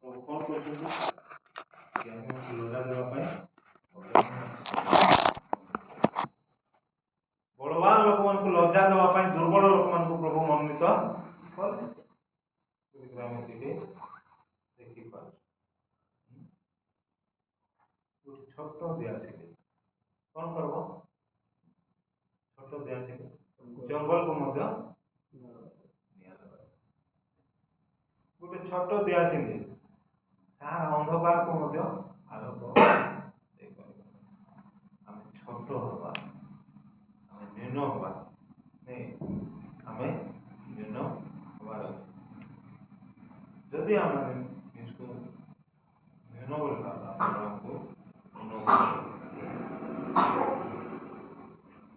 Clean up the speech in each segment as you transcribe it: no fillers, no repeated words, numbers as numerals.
କଣ କରୁଛନ୍ତି ଜ୍ଞାନୀମାନଙ୍କୁ ଲଜ୍ଜା ଦେବା ପାଇଁ ବଳବାନ ଲୋକମାନଙ୍କୁ ଲଜ୍ଜା ଦେବା ପାଇଁ ଦୁର୍ବଳ ଲୋକମାନଙ୍କୁ ପ୍ରଭୁ ମନୋନୀତ କଲେ। ଆମେ ଟିକେ ଦେଖିପାରୁଛୁ ଗୋଟେ ଛୋଟ ଦିଆସିଲି କଣ କରିବ? ଛୋଟ ଦିଆସିଲି ଜଙ୍ଗଲକୁ ମଧ୍ୟ ଗୋଟେ ଛୋଟ ଦିଆସିଲି ତାହାର ଅନ୍ଧକାରକୁ ମଧ୍ୟ ଆଲୋକ ଦେଇପାରିବ। ଆମେ ଛୋଟ ହବା, ଆମେ ନ୍ୟୁନ ହବା, ଆମେ ନ୍ୟୁନ ହବାର ଅଛି। ଯଦି ଆମେ ନିଜକୁ ନ୍ୟୁନ ବୋଲି ଭାବା ଆମକୁ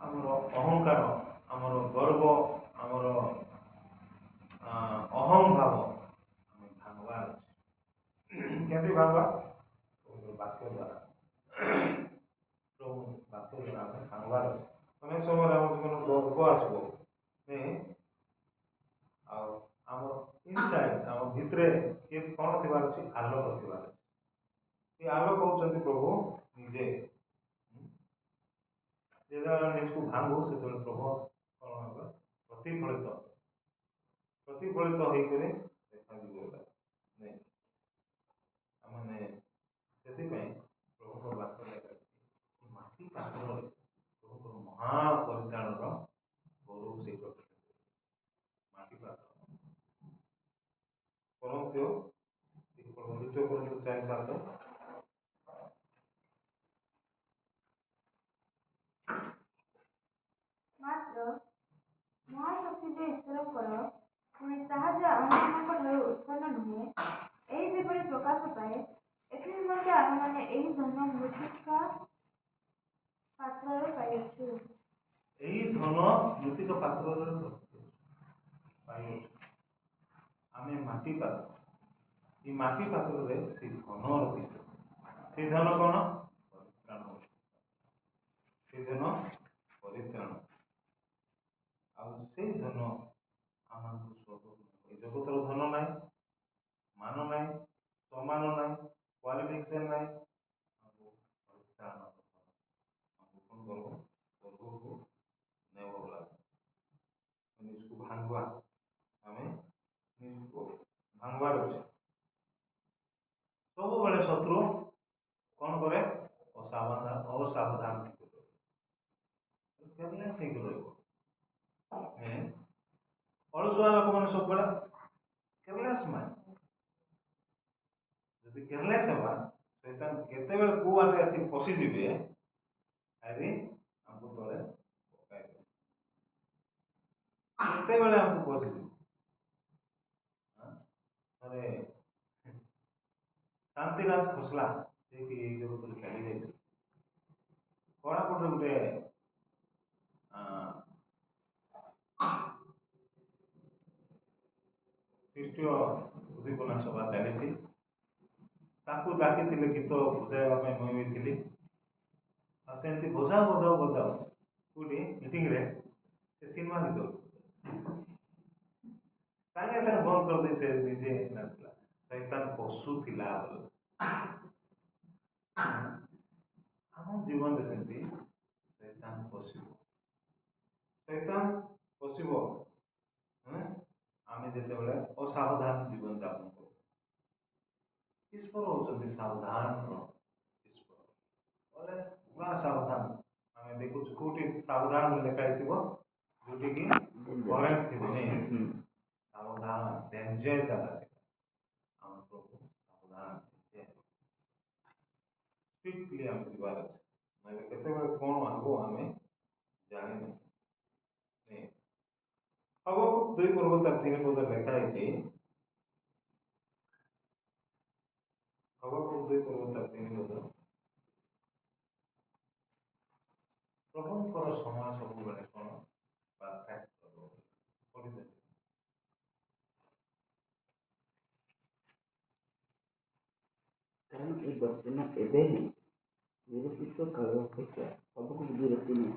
ଆମର ଅହଙ୍କାର, ଆମର ଗର୍ବ, ଆମର ଅହଂ ଭାବ ଆମେ ଭାଙ୍ଗବାର ଅଛି। କେମିତି ଭାଙ୍ଗବା? ବାକ୍ୟ ଦ୍ୱାରା ବାକ୍ୟ ଦ୍ୱାରା ଆମେ ଭାଙ୍ଗବାର ଅଛି। ଅନେକ ସମୟରେ ଆମ ଜୀବନ ଗର୍ବ ଆସିବ, ଆଉ ଆମର ଇନସାଇଡ୍ ଆମ ଭିତରେ କଣ ଥିବାର ଅଛି? ଆଲୋକ ଥିବାର ଅଛି। ଏ ଆଲୋକ ହଉଛନ୍ତି ପ୍ରଭୁ ନିଜେ। ଯେତେବେଳେ ନିଜକୁ ଭାଙ୍ଗୁ ସେତେବେଳେ ପ୍ରଭୁ କଣ ହେବ? ପ୍ରତିଫଳିତ ହେଇକରି ଦେଖାଯିବ। ଆମେ ସେଥିପାଇଁ ପ୍ରଭୁଙ୍କ ବାକ୍ୟ ମାଟି ପାତ୍ରରେ ପ୍ରଭୁଙ୍କର ମହାପରିତାଣର ଗୌରବ ସେ କରିଛନ୍ତି। ମାଟି ପାତ୍ର କରନ୍ତୁ ଦ୍ୱିତୀୟ କରନ୍ତୁ 4:7 ମାତ୍ର ମହାଶକ୍ତି ଯେ ଈଶ୍ୱରଙ୍କର, ପୁଣି ତାହା ଯେ ଆମମାନଙ୍କ ଠାରୁ ଉତ୍ପନ୍ନ ନୁହେଁ, ଏହି ଯେପରି ପ୍ରକାଶ ପାଏ, ଏଥି ନିମନ୍ତେ ଆମେମାନେ ଏହି ଧନ ମୃତ୍ତିକା ପାତ୍ରରେ ପାଇଅଛୁ। ଏହି ଧନ ମୃତ୍ତିକା ପାତ୍ରରେ ପାଇଅଛୁ। ଆମେ ମାଟି ପାତ୍ର, এই ମାଟି ପାତ୍ରରେ ସେ ଧନ ରଖିଛୁ। ସେ ଧନ କଣ? ପରିତ୍ରାଣ। ସେ ଧନ ପରିତ୍ରାଣ। ଆଉ ସେଇ ଧନ ଆମକୁ ଏ ଜଗତର ଧନ ନାହିଁ, ମାନ ନାହିଁ, ସମ୍ମାନ ନାହିଁ, କ୍ୱାଲିଫିକେସନ୍ ନାହିଁ। ଆମକୁ ପରିତ୍ରାଣ ଆମକୁ କଣ କରିବ? ସ୍ୱର୍ଗକୁ ନେବ ଲାଗେ। ନିଜକୁ ଭାଙ୍ଗବା, ଆମେ ନିଜକୁ ଭାଙ୍ଗବାର ଅଛି। ସବୁବେଳେ ଶତ୍ରୁ କଣ କରେ? ଅସାବଧାନ ହେଇକି ରହିବ। ଅଳସୁଆ ଲୋକମାନେ ସବୁବେଳେ କେୟାରଲେସ୍ ମାଇଣ୍ଡ। ଯଦି କେୟାରଲେସ୍ ହେବା, ଶୈତାନ କେତେବେଳେ କୋଉ ଆଡେ ଆସି ପଶିଯିବେ, ଆରେ ଆମକୁ ତଳେ ପକାଇବେ। କେତେବେଳେ ଆମକୁ ପଶିଯିବେ। ଥରେ ଶାନ୍ତିରାଜ ଖୋସଲା ଯିଏକି ଏଇ ଜଗତରୁ ଚାଲି ଯାଇଛି, କୋରାପୁଟରେ ଗୋଟେ ଖ୍ରୀଷ୍ଟୀୟ ଉଦ୍ଦୀପନା ସଭା ଚାଲିଛି। ତାକୁ ଡାକିଥିଲେ ଗୀତ ବଜାଇବା ପାଇଁ, ମୁଁ ବି ଥିଲି। ଆଉ ସେମିତି ବଜାଉ କୋଉଠି ମିଟିଂରେ ସେ ସିନେମା ଗୀତ ସାଙ୍ଗେ ସାଙ୍ଗେ ବନ୍ଦ କରିଦେଇ ସେ ନିଜେ ନାଚିଲା। ଶୈତାନ ପଶୁ ଥିଲା। ଆମ ଜୀବନରେ ସେମିତି ଶୈତାନ ପଶିବ ଆମେ ଯେତେବେଳେ ଅସାବଧାନ ଜୀବନ ଯାପନ କରୁ। ଈଶ୍ୱର ହଉଛନ୍ତି ସାବଧାନର ଈଶ୍ୱର। ବୋଲେ ପୁରା ସାବଧାନ। ଆମେ ଦେଖୁଛୁ କୋଉଠି ସାବଧାନ ଲେଖା ହେଇଥିବ, ଯୋଉଠିକି କରେଣ୍ଟ ଥିବ। ସାବଧାନ, ଡେଞ୍ଜର ଜାଗା ସେଟା। ଆମ ପ୍ରଭୁ ସାବଧାନ, ଷ୍ଟ୍ରିକ୍ଟଲି ଆମେ ଯିବାର ଅଛି। ନହେଲେ କେତେବେଳେ କଣ ହବ ଆମେ ଜାଣିନୁ। ହବକୁକ 2:3 ଲେଖା ହେଇଛି। ହବକୁକ 2:3 ପ୍ରଭୁଙ୍କର ସମୟ ସବୁବେଳେ କଣ? କାରଣ ଏ ଦର୍ଶନ ଏବେ ହିଁ ନିରୂପିତ କାଳ ଅପେକ୍ଷା ସବୁକୁ ବିରକ୍ତି ନୁହେଁ।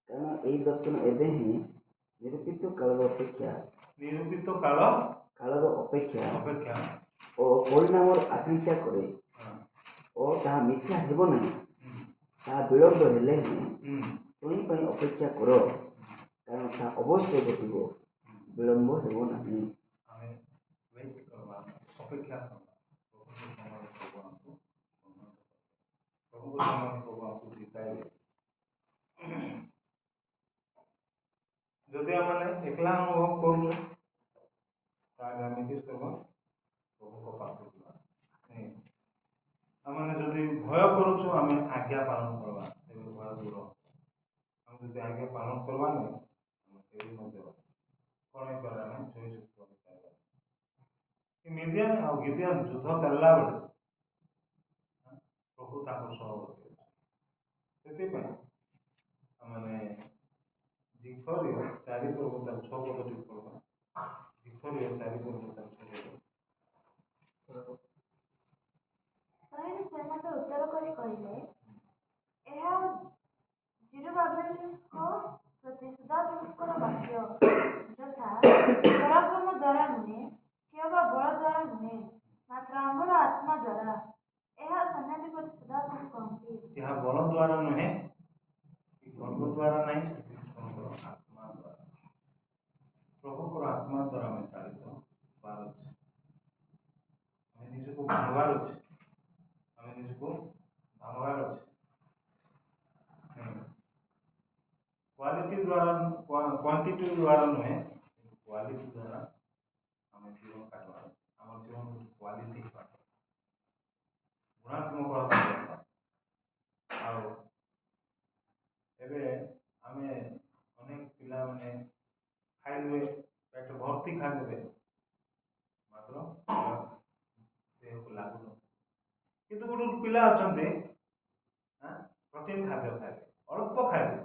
କାରଣ ଏହି ଦର୍ଶନ ଏବେ ହିଁ ନିରୂପିତ କାଳ ଅପେକ୍ଷା ନିରୂପିତ କାଳ କାଳର ଅପେକ୍ଷା ଅପେକ୍ଷା ଓ ପରିଣାମର ଆକାଂକ୍ଷା କରେ ହଁ, ଓ ତାହା ମିଥ୍ୟା ହେବ ନାହିଁ। ହୁଁ, ତାହା ବିଳମ୍ବ ହେଲେ ହିଁ ହୁଁ, ତୁମେ ପାଇଁ ଅପେକ୍ଷା କର, କାରଣ ତାହା ଅବଶ୍ୟ ଘଟିବ, ବିଳମ୍ବ ହେବ ନାହିଁ। ଆମେ ୱେଟ୍ କରିବା, ଅପେକ୍ଷା କରିବା। ପ୍ରଭୁଙ୍କ ସମୟରେ ପ୍ରଭୁ ଆମକୁ ଉନ୍ନତ କରିବେ। ପ୍ରଭୁଙ୍କ ସମୟରେ ପ୍ରଭୁ ଆମକୁ ଜିତାଇବେ। ଯଦି ଆମେ ଏକଲା ଅନୁଭବ କରୁଛୁ ତାହେଲେ ଆମେ କିସ କରିବା? ପ୍ରଭୁଙ୍କ ପାଖକୁ ଯିବା। ଆମେ ଯଦି ଭୟ କରୁଛୁ ଆମେ ଆଜ୍ଞା ପାଳନ କରିବା, ତେବେ ଭୟ ଦୂର। ଆମେ ଯଦି ଆଜ୍ଞା ପାଳନ କରିବା ନାହିଁ ଆମେ କେବେ ମଧ୍ୟ କ'ଣ ହେଇପାରିବା ନାହିଁ, ଜୟଯୁକ୍ତ ହୋଇପାରିବା। ମିଡ଼ିଆନ ଆଉ ଗିଦିଅନ ଯୁଦ୍ଧ ଚାଲିଲା ବେଳେ ପ୍ରଭୁ ତାଙ୍କ ସହ ଅଛି। ସେଥିପାଇଁ ଆମେ ଜିଖରୀୟ 4 ପର୍ବତ 6 ପଦଟି ପଢ଼ିବା। ଜିଖରୀୟ 4 ପର୍ବତ 6 ପଦ। ତାହେଲେ ସେ ମୋତେ ଉତ୍ତର କରି କହିଲେ, ଏହା ଜେରୁବାବେଲଙ୍କ ପ୍ରତି ସଦାସର୍ବଙ୍କର ବାକ୍ୟ, ଯଥା ପରାକ୍ରମ ଦ୍ୱାରା ନୁହେଁ କିମ୍ବା ବଳ ଦ୍ୱାରା ନୁହେଁ, ମାତ୍ର ଆମର ଆତ୍ମା ଦ୍ୱାରା। ଏହା ସୈନ୍ୟାଧିପତି ସଦାସର୍ବ କହନ୍ତି। ଏହା ବଳ ଦ୍ୱାରା ନୁହେଁ କି ଗର୍ବ ଦ୍ୱାରା ନାହିଁ, ଈଶ୍ୱରଙ୍କର ଆତ୍ମା ଦ୍ୱାରା। ପ୍ରଭୁଙ୍କର ଆତ୍ମା ଦ୍ୱାରା ଆମେ ଚାଳିତ ହେବାର ଅଛି। ଆମେ ନିଜକୁ ଭାଙ୍ଗବାର ଅଛି। ଆମେ ନିଜକୁ ଭାଙ୍ଗବାର ଅଛି। କ୍ୱାଲିଟି ଦ୍ୱାରା କ୍ୱାଣ୍ଟିଟି ଦ୍ୱାରା ନୁହେଁ, କିନ୍ତୁ କ୍ୱାଲିଟି ଦ୍ୱାରା ଆମେ ଜୀବନ କାଟିବାର ଅଛି। ଆମର ଜୀବନ କ୍ୱାଲିଟି ହେବାର ଅଛି, ଗୁଣାତ୍ମକ ହେବାର ଅଛି। ଆଉ ଏବେ ଆମେ ଅନେକ ପିଲାମାନେ ଖାଇଦେବେ, ପେଟ ଭର୍ତ୍ତି ଖାଇଦେବେ, ମାତ୍ର ଦେହକୁ ଲାଗୁନି। କିନ୍ତୁ ଗୋଟେ ପିଲା ଅଛନ୍ତି ପ୍ରୋଟିନ୍ ଖାଦ୍ୟ ଖାଇବେ, ଅଳ୍ପ ଖାଇବେ,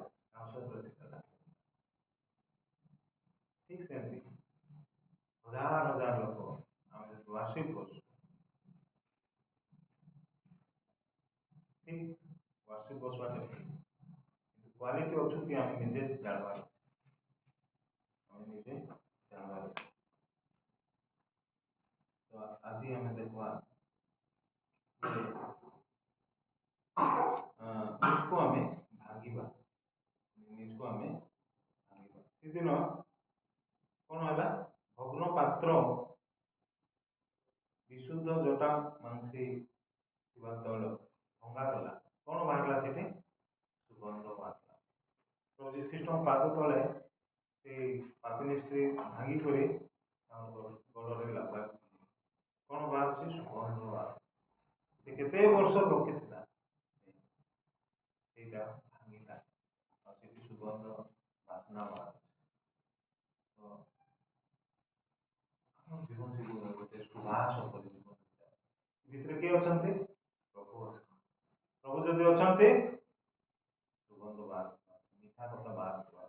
ଠିକ୍ ସେମିତି ହଜାର ହଜାର ଲୋକ ଆମେ ଯଦି ୱାର୍ସିପ୍ କରୁଛୁ, ଠିକ୍ ୱାର୍ସିପ୍ ବସବାଟା ଠିକ୍, କିନ୍ତୁ କ୍ୱାଲିଟି ଅଛନ୍ତି ଆମେ ନିଜେ ଜାଣିବାର। ଆମେ ନିଜେ ଜାଣିବାର। ତ ଆଜି ଆମେ ଦେଖିବା ନିଜକୁ ଆମେ ଭାଙ୍ଗିବା, ନିଜକୁ ଆମେ ଭାଙ୍ଗିବା। ସେଦିନ କ'ଣ ହେଲା? ଭଗ୍ନ ପାତ୍ର ବିଶୁଦ୍ଧ ଜଟା ମାଂସୀ ଥିବା ତୈଳ ଭଙ୍ଗାଗଲା। କ'ଣ ବାହାରିଲା ସେଠି? ସୁଗନ୍ଧ ବାହାରିଲା। ପ୍ରଭୁ ଯୀଶୁଖ୍ରୀଷ୍ଟଙ୍କ ପାଦ ତଳେ ସେଇ ପାପିନୀ ସ୍ତ୍ରୀ ଭାଙ୍ଗି କରି ଗୋଡ଼ରେ ଲାଭ। କ'ଣ ବାହାରୁଛି? ସୁଗନ୍ଧ ବାହାରୁଛି। ସେ କେତେ ବର୍ଷ ରଖିଥିଲା ସେଇଟା ଭାଙ୍ଗିଲା, ଆଉ ସେଠି ସୁଗନ୍ଧ ବାସ୍ନା ବାହାରୁଛି। ତ ଆମ ଜୀବନ ଗୋଟେ ସୁବାସ ପରି ଜୀବନ ଭିତରେ କିଏ ଅଛନ୍ତି? ପ୍ରଭୁ ଅଛନ୍ତି। ପ୍ରଭୁ ଯଦି ଅଛନ୍ତି ସୁଗନ୍ଧ ବାହାରୁଥିବା, ମିଠା କଥା ବାହାରୁଥିବା।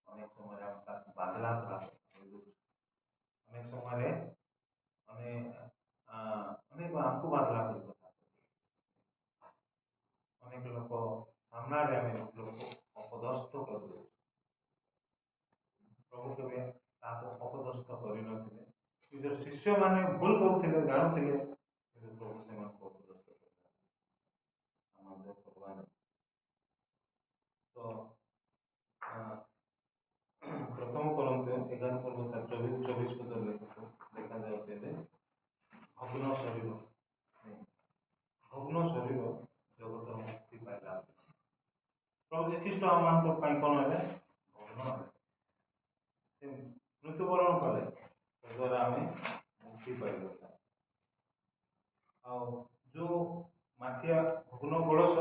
ଅନେକ ସମୟରେ ଆମେ ତାକୁ ବାଦଲା କହିଦେଉଛୁ। ଅନେକ ସମୟରେ ଅନେକ ଆମକୁ ବାଦଲା କରି କଥା। ଅନେକ ଲୋକ ସାମ୍ନାରେ ଆମେ ଲୋକ ଅପଦସ୍ତ କରିଦେଉଛୁ। ପ୍ରଭୁ କେବେ ତାହାକୁ ଅପଦସ୍ତ କରିନଥିଲେ। ନିଜର ଶିଷ୍ୟମାନେ ଭୁଲ କରୁଥିଲେ, ଜାଣୁଥିଲେ, କିନ୍ତୁ ପ୍ରଭୁ ସେମାନଙ୍କୁ ଅପଦସ୍ତ କରିଥିଲେ। ଆମର ଭଗବାନ ତ ପ୍ରଥମ କରନ୍ତେ 11 ପର୍ବ 24 ପଦରେ ଦେଖାଯାଉଛି ଯେ ଭଗ୍ନ ଶରୀର, ଭଗ୍ନ ଶରୀର ଜଗତର ମୁକ୍ତି ପାଇଲା। ପ୍ରଭୁ ଯୀଶୁଖ୍ରୀଷ୍ଟ ଆମମାନଙ୍କ ପାଇଁ କ'ଣ ହେଲେ? ଭଗ୍ନ ହେଲେ। ସେ ମୃତ୍ୟୁବରଣ କଲେ, ତଦ୍ୱାରା ଆମେ ମୁକ୍ତି ପାଇଲୁ। ଆଉ ଯେଉଁ ମାଠିଆ ଭଗ୍ନ କଳସ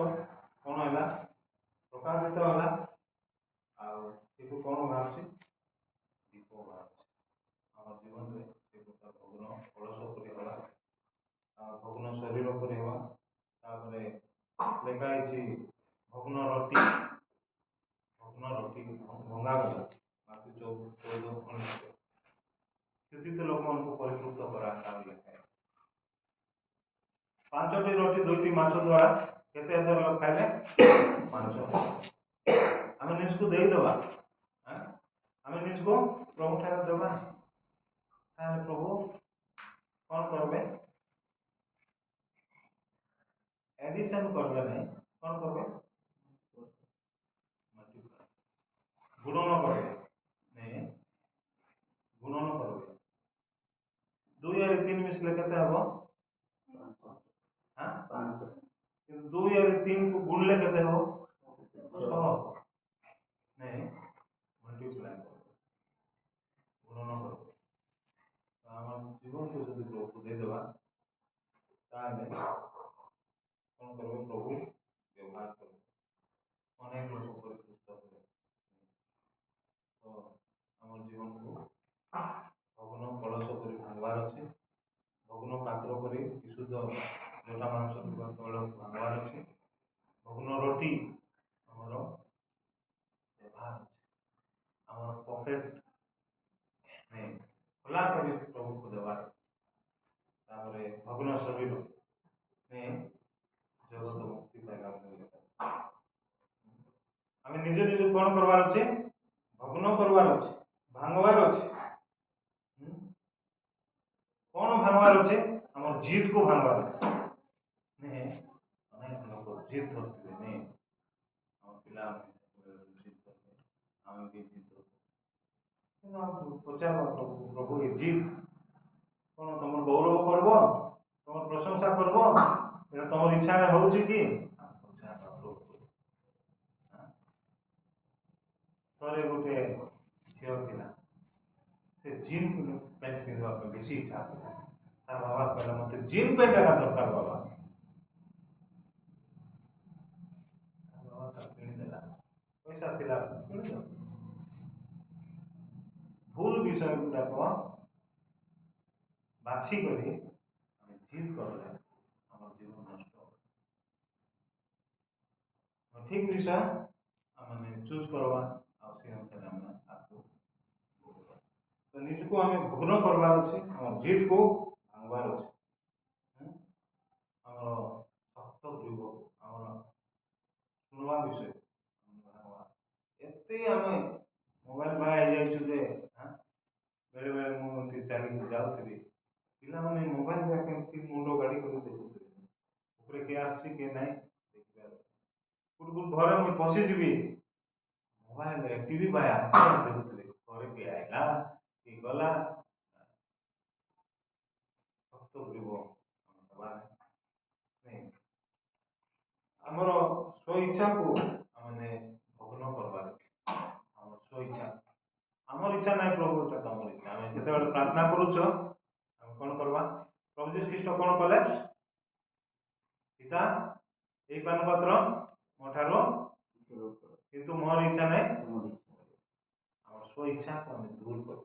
କ'ଣ ହେଲା? ପ୍ରକାଶିତ ହେଲା। ଆଉ ସେଠୁ କ'ଣ ବାହାରୁଛି? ଦୀପ ବାହାରୁଛି। ଆମ ଜୀବନରେ ସେ ପ୍ରକାର ଭଗ୍ନ କଳସ ପରି ହେବା, ଭଗ୍ନ ଶରୀର ପରି ହେବା। ତାପରେ ଲେଖା ହେଇଛି ଭଗ୍ନ ରଟି, ଭଗ୍ନ ରଟି ଭଙ୍ଗାଗଲା। ମାଟି 14:19। ସ୍ଥିତିତ ଲୋକମାନଙ୍କୁ ପରିପୃକ୍ତ କରା ଲେଖା। 5ଟି ରୋଟି 2ଟି ମାଛ ଦ୍ୱାରା କେତେ ହଜାର ଲୋକ ଖାଇଲେ? 5,000। ଆମେ ନିଜକୁ ଦେଇଦେବା, ଆମେ ଜିନିଷକୁ ପ୍ରଭୁ ଠାରୁ ଦେବା, ତାହେଲେ ପ୍ରଭୁ କ'ଣ କରିବେ? एडिशन करबे नहीं, कौन करबे? गुणन करबे नहीं, गुणन करबे। 2 और 3 मिसले केते हबो? हां 5 2 और 3 को गुणले केते हबो? 6 नहीं, मल्टीप्लाई करबे, गुणन करबे। तो हमर जीवन को जदि प्रभु दे देबा ताले कौन करबे? प्रभु व्यवहार करबे, अनेक लोक परिपुष्ट होबे। तो हमर जीवन को भग्न कलश करी भांगवार अच्छे, भग्न पात्र करी विशुद्ध लोटा मांस तैल भांगवार अच्छे, भग्न रोटी आमर व्यवहार अच्छे, आमर पॉकेट नहीं खोला करी प्रभु को देवार, तापरे भग्न शरीर नहीं जगत मुक्ति पाइबा। आम निजे निजे कौन करवार अच्छे? भग्न करवार अच्छे, भांगवार अच्छे। कौन भांगवार अच्छे? आमर जीत को भांगवार अच्छे नहीं, अनेक लोग जीत धरते नहीं, आम पिला जीत धरते, आम भी जीत धरते। पचार प्रभु, प्रभु ये जीत कौन तुम गौरव करब, तुम प्रशंसा करब, तुम इच्छा होउछि कि? थोड़े गोटे झील था, से जीन पैंट पिंधा बेसी इच्छा था, तार बाबा कहला मत जीन पैंट एका दरकार बाबा, बाबा तार किणीदेला, पैसा थिला किणीदेला। भूल विषय गुड़ाक बाछी करी जीत करले आम जीवन नष्ट हो। ठीक विषय आम चूज करवा से अनुसार आम आगे, तो निजको आम भग्न करवार अच्छे, आम जीत को भांगवार अच्छे, आम शक्त ग्रीव आम शुणवा विषय एते आम मोबाइल बाय बेले बेले मुझे चली जाऊँगी पिला मोबाइल मुंड गाड़ी कर देखुए किए आसी किए ना घरे मुझे पशिजी मोबाइल टीवी बाया देखुए घरे किए आईला कि गला शक्त ग्रीव नहीं आमर स्व-इच्छा को आमने भग्न करवार, आम स्व-इच्छा आमर इच्छा ना प्रभु तुम इच्छा, आम जिते प्रार्थना करुच आम कौन करवा? प्रभु जीशु ख्रीष्ट कौन कले? पिता ये पानपत्र मोठार किंतु मोर इच्छा नहीं, आम स्व-इच्छा को आम दूर कर।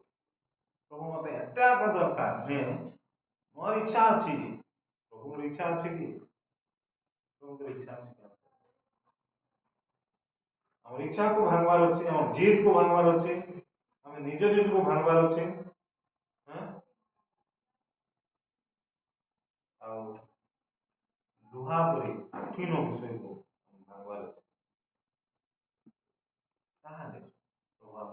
प्रभु मत एटा दरकार नहीं, मोर इच्छा अच्छी, प्रभु इच्छा अच्छी कि? प्रभु इच्छा अच्छी, आम इच्छा को भांगवार अच्छे, आम जीत को भांगवार अच्छे, आम निज निज को भांगवार अच्छे, लुहा परी कठिन विषय को भांगवार अच्छे, प्रभाव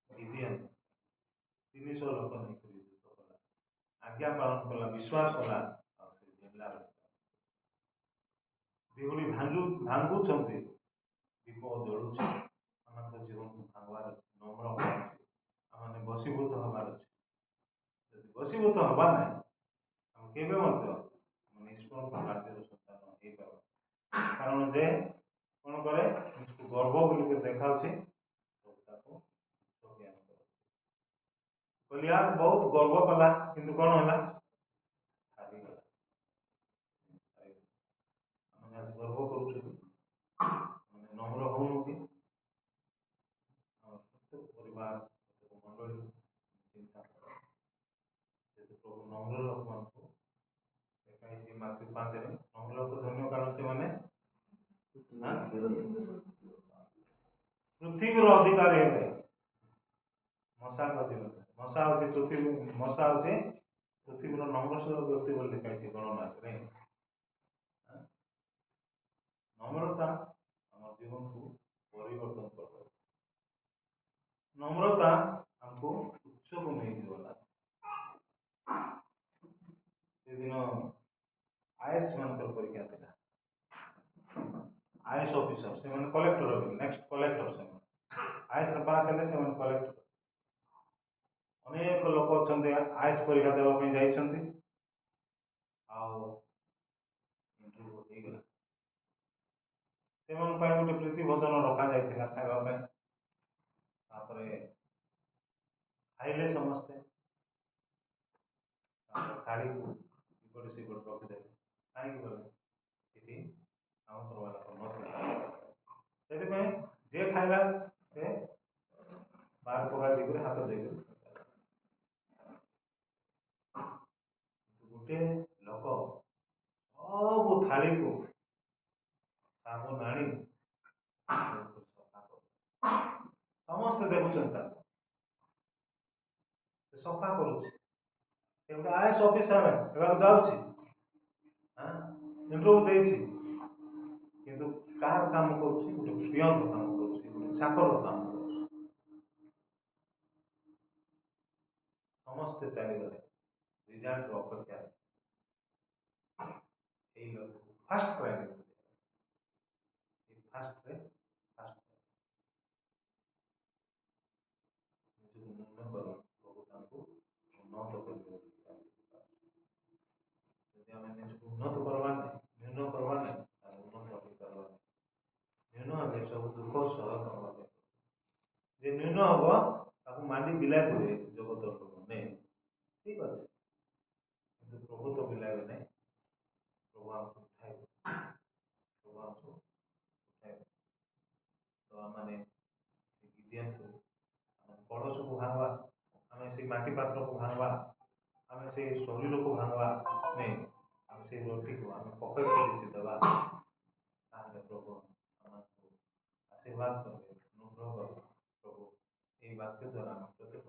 गिदियन 300 लोक नहीं आज्ञा पालन कला, विश्वास कला, बिहुड़ी भांगुंट दीप जलुच, आम जीवन को भांगवार नम्र होवार, आम बसीभूत हबार अच्छे, बसीभूत हवा ना आम केवे निष्फल कार्य संतान हो पार, कारण जे कौन करे गर्व बोल देखा कहलिया बहुत गर्व कला किंतु कौन है हारी गला। गर्व करूँ नम्र हूँ कि प्रत्येक परिवार प्रत्येक मंडली चिंता कर प्रभु नम्र लोक मान देखा मातृ 5 नम्र लोक धन्य कारण से मैंने पृथ्वी अधिकारी है। मशा मशा अच्छे पृथ्वी मशा अच्छे पृथ्वी नम्रशील व्यक्ति बोल लिखा गणना नम्रता आम जीवन को ପରିବର୍ତ୍ତନ କରିଦେବ। ନମ୍ରତା ଆମକୁ ଉଚ୍ଚକୁ ନେଇକି ଗଲା। ସେଦିନ ଆଇଏଏସ୍ ମାନଙ୍କର ପରୀକ୍ଷା ଥିଲା। ଆଇଏଏସ୍ ଅଫିସର ସେମାନେ କଲେକ୍ଟର ହେବେ, ନେକ୍ସଟ କଲେକ୍ଟର ସେମାନେ। ଆଇଏଏସ୍ ପାସ୍ ହେଲେ ସେମାନେ କଲେକ୍ଟର। ଅନେକ ଲୋକ ଅଛନ୍ତି ଆଇଏଏସ୍ ପରୀକ୍ଷା ଦେବା ପାଇଁ ଯାଇଛନ୍ତି, ଆଉ ଇଣ୍ଟରଭ୍ୟୁ ହେଇଗଲା। ସେମାନଙ୍କ ପାଇଁ ଗୋଟେ ପ୍ରୀତି ଭୋଜନ ରଖାଯାଇଥିଲା ଖାଇବା ପାଇଁ। ତାପରେ ଖାଇଲେ ସମସ୍ତେ, ତାପରେ ଥାଳିକୁ ଏପଟେ ସେପଟେ ରଖିଦେଲେ। କାହିଁକି ଗଲେ ସେଠି କାଉଣ୍ଟର ବାଲା ନଥିଲା, ସେଥିପାଇଁ ଯିଏ ଖାଇଲା ସେ ବାର ପକା ଦିଗରେ ହାତ ଦେଇକରି ଗୋଟେ ଲୋକ ସବୁ ଥାଳିକୁ ସାବୁନ ଆଣି ସଫା କରୁ। ସମସ୍ତେ ଦେଖୁଛନ୍ତି ତାକୁ, ସେ ସଫା କରୁଛି। ସେ ଗୋଟେ ଆଇଏଏସ୍ ଅଫିସର ହେବାକୁ ଯାଉଛି, ଇଣ୍ଟରଭ୍ୟୁ ଦେଇଛି, କିନ୍ତୁ କାହାର କାମ କରୁଛି? ଗୋଟେ ପିଅନର କାମ କରୁଛି, ଗୋଟେ ଚାକରର କାମ କରୁଛି। ସମସ୍ତେ ଚାଲିଗଲେ ରିଜଲ୍ଟର ଅପେକ୍ଷାରେ। ଏଇ ଲୋକକୁ ଫାଷ୍ଟ ପ୍ରାଇଜ୍, ଫାଷ୍ଟରେ ଫାଷ୍ଟ ନିଜକୁ ମୂଲ୍ୟ କର, ପ୍ରଭୁ ତାଙ୍କୁ ଉନ୍ନତ କରିବେ। ଯଦି ଆମେ ନିଜକୁ ଉନ୍ନତ କରବା ନାହିଁ, ନ୍ୟୁନ କରବା ନାହିଁ, ତାହେଲେ ଉନ୍ନତ ହେଇପାରିବା ନାହିଁ। ନ୍ୟୁନ ହେଲେ ସବୁ ଦୁଃଖ ସହ କରିବା ପାଇଁ। ଯେ ନ୍ୟୁନ ହବ ତାକୁ ମାଣ୍ଡି ବିଲାଇ ଦେବେ ଜଗତର ଲୋକ, ନାଇଁ ଠିକ ଅଛି, କିନ୍ତୁ ପ୍ରଭୁ ତ ବିଲାଇବେ ନାହିଁ। ପ୍ରଭୁ ଆମକୁ ଉଠାଇବେ, ପ୍ରଭୁ ଆମକୁ ଉଠାଇବେ। ତ ଆମେ ଗିଦିୟନକୁ ଆମେ କଳସକୁ ଭାଙ୍ଗବା, ଆମେ ସେଇ ମାଟି ପାତ୍ରକୁ ଭାଙ୍ଗବା, ଆମେ ସେଇ ଶରୀରକୁ ଭାଙ୍ଗବା ନାଇଁ, ଆମେ ସେଇ ରୋଟିକୁ ଆମେ ପକେଟ କିଛି ଦେବା, ତାହେଲେ ପ୍ରଭୁ ଆମକୁ ଆଶୀର୍ବାଦ କରିବେ, ଅନୁଗ୍ରହ କରିବେ। ପ୍ରଭୁ ଏଇ ବାକ୍ୟ ଦ୍ୱାରା ଆମେ ପ୍ରତ୍ୟେକ